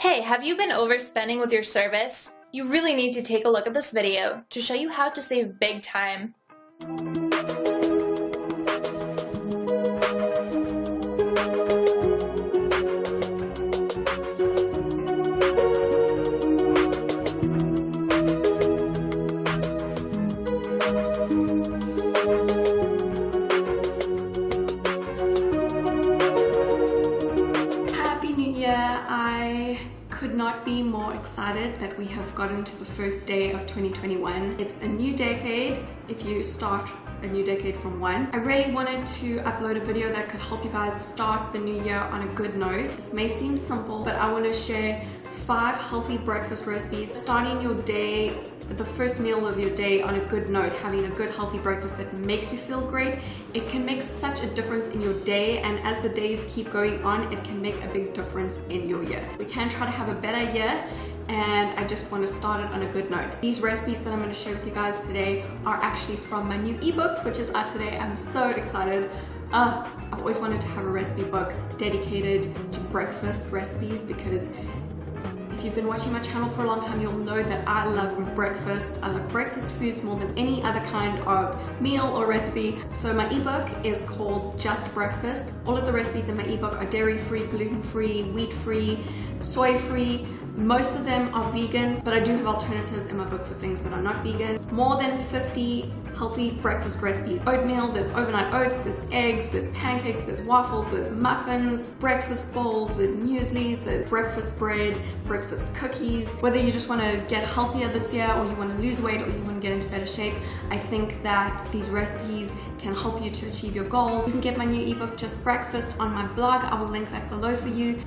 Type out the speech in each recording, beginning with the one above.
Hey, have you been overspending with your service? You really need to take a look at this video to show you how to save big time. Happy New Year! I could not be more excited that we have gotten to the first day of 2021. It's a new decade if you start a new decade from 1. I really wanted to upload a video that could help you guys start the new year on a good note. This may seem simple, but I want to share 5 healthy breakfast recipes. Starting your day, the first meal of your day on a good note, having a good healthy breakfast that makes you feel great, it can make such a difference in your day, and as the days keep going on, it can make a big difference in your year. We can try to have a better year, and I just want to start it on a good note. These recipes that I'm going to share with you guys today are actually from my new ebook, which is out today. I'm so excited. I've always wanted to have a recipe book dedicated to breakfast recipes, because if you've been watching my channel for a long time, you'll know that I love breakfast. I love breakfast foods more than any other kind of meal or recipe. So my ebook is called Just Breakfast. All of the recipes in my ebook are dairy-free, gluten-free, wheat-free, soy-free. Most of them are vegan, but I do have alternatives in my book for things that are not vegan. More than 50 healthy breakfast recipes. Oatmeal, there's overnight oats, there's eggs, there's pancakes, there's waffles, there's muffins, breakfast bowls, there's mueslis, there's breakfast bread, breakfast cookies. Whether you just want to get healthier this year, or you want to lose weight, or you want to get into better shape, I think that these recipes can help you to achieve your goals. You can get my new ebook, Just Breakfast, on my blog. I will link that below for you.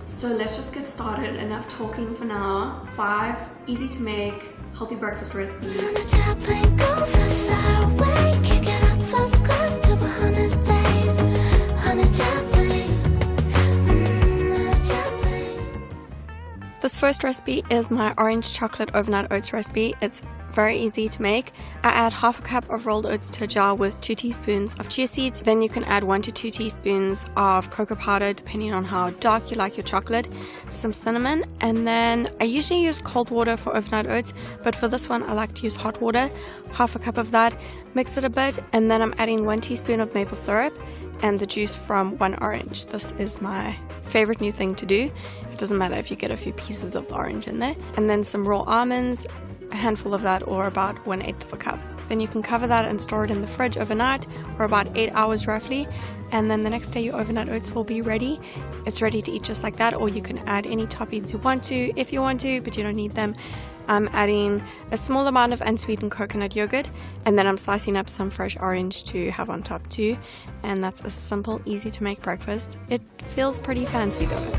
So let's just get started. Enough talking for now. 5 easy to make, healthy breakfast recipes. This first recipe is my orange chocolate overnight oats recipe. It's very easy to make. I add half a cup of rolled oats to a jar with 2 teaspoons of chia seeds. Then you can add 1 to 2 teaspoons of cocoa powder, depending on how dark you like your chocolate, some cinnamon, and then I usually use cold water for overnight oats, but for this one I like to use hot water. Half a cup of that, mix it a bit, and then I'm adding 1 teaspoon of maple syrup and the juice from 1 orange. This is my favorite new thing to do. It doesn't matter if you get a few pieces of the orange in there. And then some raw almonds, a handful of that, or about 1/8 of a cup. Then you can cover that and store it in the fridge overnight, or about 8 hours roughly, and then the next day your overnight oats will be ready. It's ready to eat just like that, or you can add any toppings you want to if you want to, but you don't need them. I'm adding a small amount of unsweetened coconut yogurt, and then I'm slicing up some fresh orange to have on top too. And that's a simple, easy to make breakfast. It feels pretty fancy though.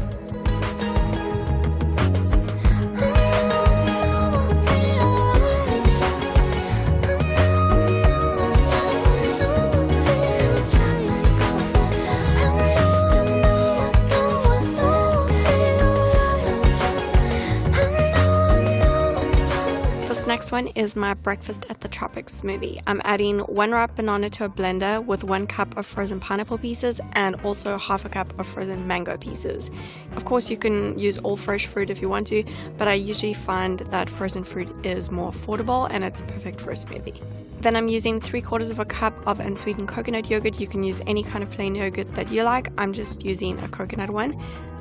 Next one is my breakfast at the tropics smoothie. I'm adding 1 ripe banana to a blender with 1 cup of frozen pineapple pieces and also half a cup of frozen mango pieces. Of course you can use all fresh fruit if you want to, but I usually find that frozen fruit is more affordable and it's perfect for a smoothie. Then I'm using 3/4 of a cup of unsweetened coconut yogurt. You can use any kind of plain yogurt that you like. I'm just using a coconut one.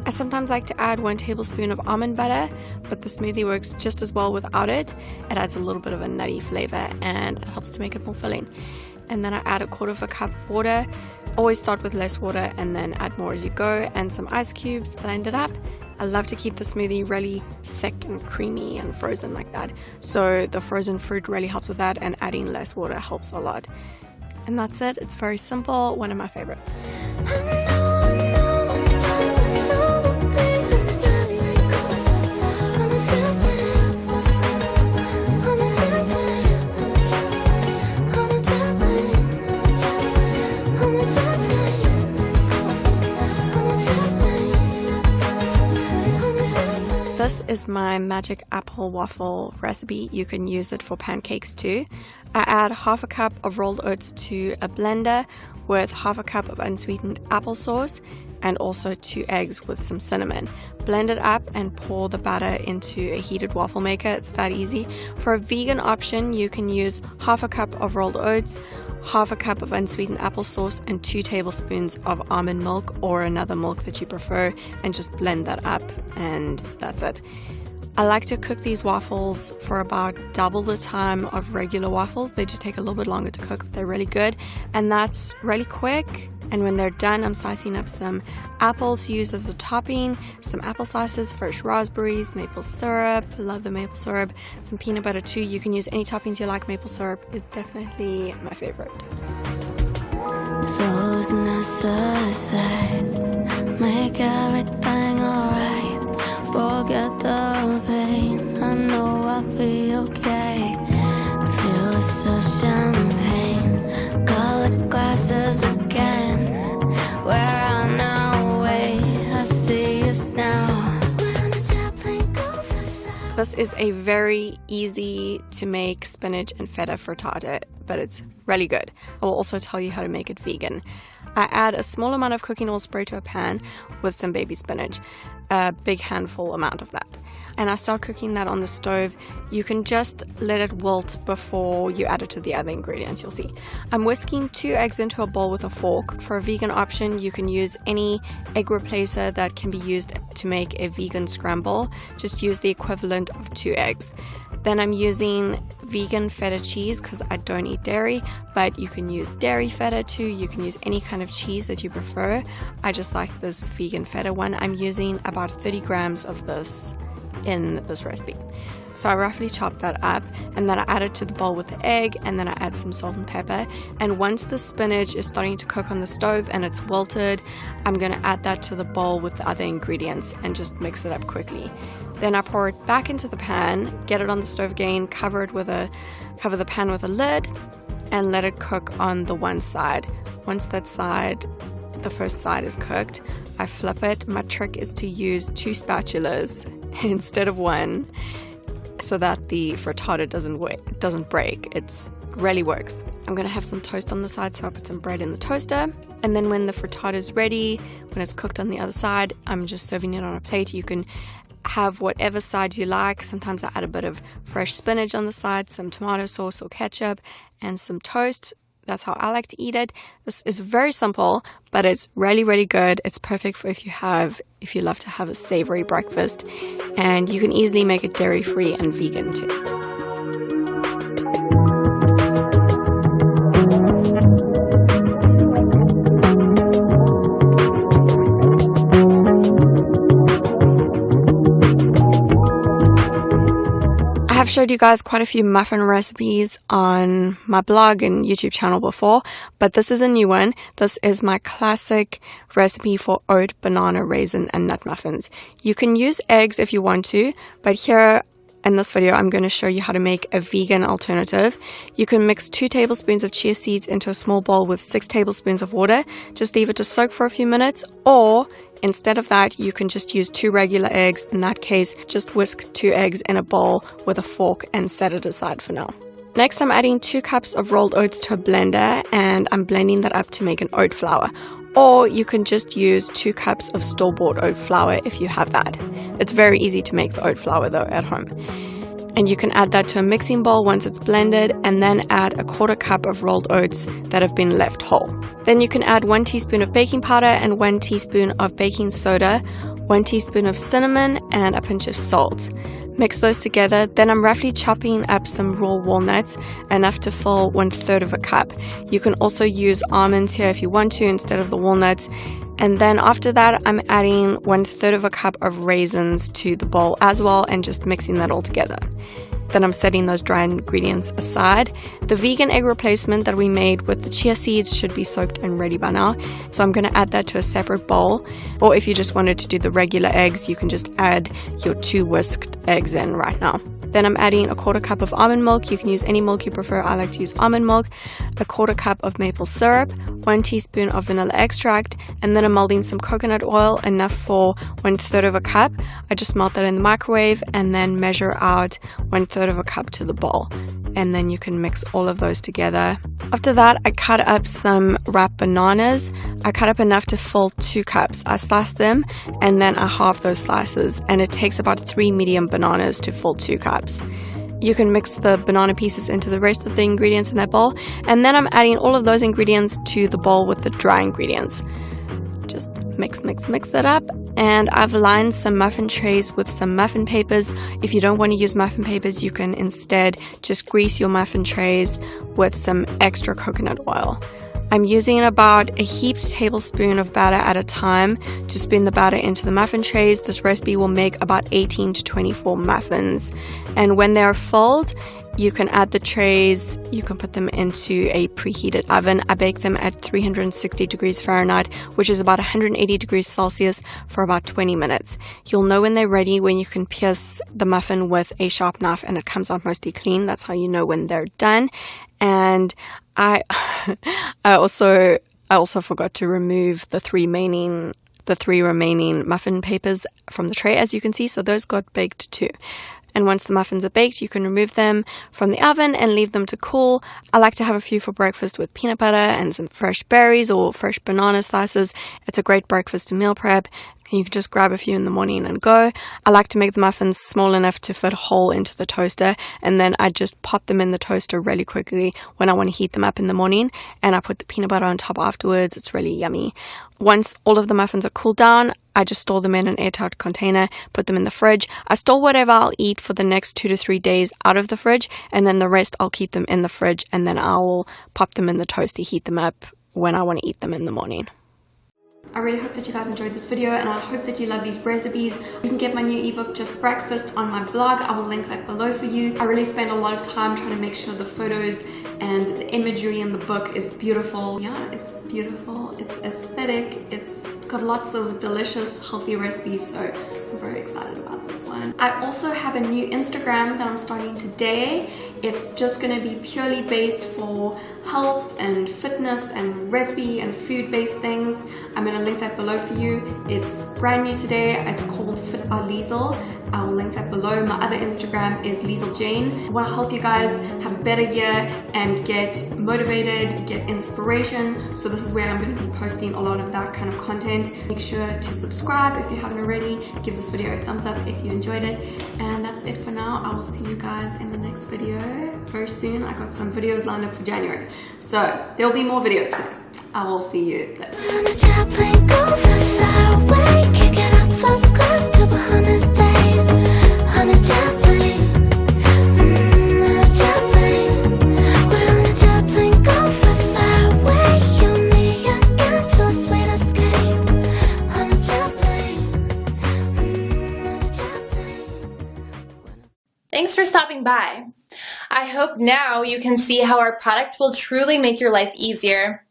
I sometimes like to add 1 tablespoon of almond butter, but the smoothie works just as well without it. It adds a little bit of a nutty flavor and it helps to make it more filling. And then I add 1/4 of a cup of water. Always start with less water and then add more as you go, and some ice cubes, blend it up. I love to keep the smoothie really thick and creamy and frozen like that. So the frozen fruit really helps with that, and adding less water helps a lot. And that's it. It's very simple, one of my favorites. This is my magic apple waffle recipe. You can use it for pancakes too. I add half a cup of rolled oats to a blender with half a cup of unsweetened applesauce and also 2 eggs with some cinnamon. Blend it up and pour the batter into a heated waffle maker. It's that easy. For a vegan option, you can use half a cup of rolled oats, half a cup of unsweetened applesauce, and 2 tablespoons of almond milk or another milk that you prefer, and just blend that up, and that's it. I like to cook these waffles for about double the time of regular waffles. They just take a little bit longer to cook, but they're really good, and that's really quick. And when they're done, I'm slicing up some apples to use as a topping, some apple slices, fresh raspberries, maple syrup, love the maple syrup, some peanut butter too. You can use any toppings you like. Maple syrup is definitely my favorite. Those necessities make everything alright. Forget the pain, I know I'll be okay. Feel the champagne, colored glasses again. We're on our way, I see us now. This is a very easy to make spinach and feta frittata, but it's really good. I will also tell you how to make it vegan. I add a small amount of cooking oil spray to a pan with some baby spinach, a big handful amount of that. And I start cooking that on the stove. You can just let it wilt before you add it to the other ingredients, you'll see. I'm whisking 2 eggs into a bowl with a fork. For a vegan option, you can use any egg replacer that can be used to make a vegan scramble. Just use the equivalent of 2 eggs. Then I'm using vegan feta cheese because I don't eat dairy, but you can use dairy feta too. You can use any kind of cheese that you prefer. I just like this vegan feta one. I'm using about 30 grams of this in this recipe. So I roughly chop that up, and then I add it to the bowl with the egg, and then I add some salt and pepper. And once the spinach is starting to cook on the stove and it's wilted, I'm going to add that to the bowl with the other ingredients and just mix it up quickly. Then I pour it back into the pan, get it on the stove again, cover the pan with a lid, and let it cook on the one side. Once that side, the first side is cooked, I flip it. My trick is to use 2 spatulas instead of 1, so that the frittata doesn't break. It really works. I'm going to have some toast on the side, so I put some bread in the toaster. And then when the frittata is ready, when it's cooked on the other side, I'm just serving it on a plate. You can have whatever side you like. Sometimes I add a bit of fresh spinach on the side, some tomato sauce or ketchup, and some toast. That's how I like to eat it. This is very simple, but it's really, really good. It's perfect for if you love to have a savory breakfast, and you can easily make it dairy-free and vegan too. I've showed you guys quite a few muffin recipes on my blog and YouTube channel before, but this is a new one. This is my classic recipe for oat, banana, raisin, and nut muffins. You can use eggs if you want to, but here in this video I'm going to show you how to make a vegan alternative. You can mix 2 tablespoons of chia seeds into a small bowl with 6 tablespoons of water. Just leave it to soak for a few minutes, or instead of that, you can just use 2 regular eggs. In that case, just whisk 2 eggs in a bowl with a fork and set it aside for now. Next, I'm adding 2 cups of rolled oats to a blender, and I'm blending that up to make an oat flour. Or you can just use 2 cups of store-bought oat flour if you have that. It's very easy to make the oat flour though at home. And you can add that to a mixing bowl once it's blended, and then add a 1/4 cup of rolled oats that have been left whole. Then you can add 1 teaspoon of baking powder and 1 teaspoon of baking soda, 1 teaspoon of cinnamon, and a pinch of salt. Mix those together. Then I'm roughly chopping up some raw walnuts, enough to fill 1/3 of a cup. You can also use almonds here if you want to instead of the walnuts. And then after that, I'm adding 1/3 of a cup of raisins to the bowl as well, and just mixing that all together. Then I'm setting those dry ingredients aside. The vegan egg replacement that we made with the chia seeds should be soaked and ready by now. So I'm going to add that to a separate bowl. Or if you just wanted to do the regular eggs, you can just add your 2 whisked eggs in right now. Then I'm adding a 1/4 cup of almond milk. You can use any milk you prefer. I like to use almond milk. A 1/4 cup of maple syrup, 1 teaspoon of vanilla extract, and then I'm melting some coconut oil, enough for 1/3 of a cup. I just melt that in the microwave and then measure out 1/3 of a cup to the bowl. and then you can mix all of those together. After that, I cut up some wrapped bananas. I cut up enough to fill 2 cups. I sliced them and then I halved those slices, and it takes about 3 medium bananas to fill 2 cups. You can mix the banana pieces into the rest of the ingredients in that bowl, and then I'm adding all of those ingredients to the bowl with the dry ingredients. Just mix that up, and I've lined some muffin trays with some muffin papers. If you don't want to use muffin papers, you can instead just grease your muffin trays with some extra coconut oil. I'm using about a heaped tablespoon of batter at a time to spin the batter into the muffin trays. This recipe will make about 18 to 24 muffins. And when they're filled, you can add the trays, you can put them into a preheated oven. I bake them at 360 degrees Fahrenheit, which is about 180 degrees Celsius, for about 20 minutes. You'll know when they're ready when you can pierce the muffin with a sharp knife and it comes out mostly clean. That's how you know when they're done. And I also forgot to remove the three remaining muffin papers from the tray, as you can see, so those got baked too. And once the muffins are baked, you can remove them from the oven and leave them to cool. I like to have a few for breakfast with peanut butter and some fresh berries or fresh banana slices. It's a great breakfast and meal prep. And you can just grab a few in the morning and go. I like to make the muffins small enough to fit whole into the toaster, and then I just pop them in the toaster really quickly when I want to heat them up in the morning, and I put the peanut butter on top afterwards. It's really yummy. Once all of the muffins are cooled down, I just store them in an airtight container, put them in the fridge. I store whatever I'll eat for the next 2 to 3 days out of the fridge, and then the rest I'll keep them in the fridge, and then I'll pop them in the toaster, heat them up when I want to eat them in the morning. I really hope that you guys enjoyed this video, and I hope that you love these recipes. You can get my new ebook, Just Breakfast, on my blog. I will link that below for you. I really spend a lot of time trying to make sure the photos and the imagery in the book is beautiful. Yeah, it's beautiful, it's aesthetic, it's got lots of delicious, healthy recipes, so I'm very excited about this one. I also have a new Instagram that I'm starting today. It's just going to be purely based for health and fitness and recipe and food-based things. I'm going to link that below for you. It's brand new today. It's called Fit by Liesel. I'll link that below. My other Instagram is Liesel Jane. I want to help you guys have a better year and get motivated, get inspiration. So this is where I'm going to be posting a lot of that kind of content. Make sure to subscribe if you haven't already. Give this video a thumbs up if you enjoyed it. And that's it for now. I will see you guys in the next video very soon. I got some videos lined up for January. So there'll be more videos soon. I will see you then. Thanks for stopping by. I hope now you can see how our product will truly make your life easier.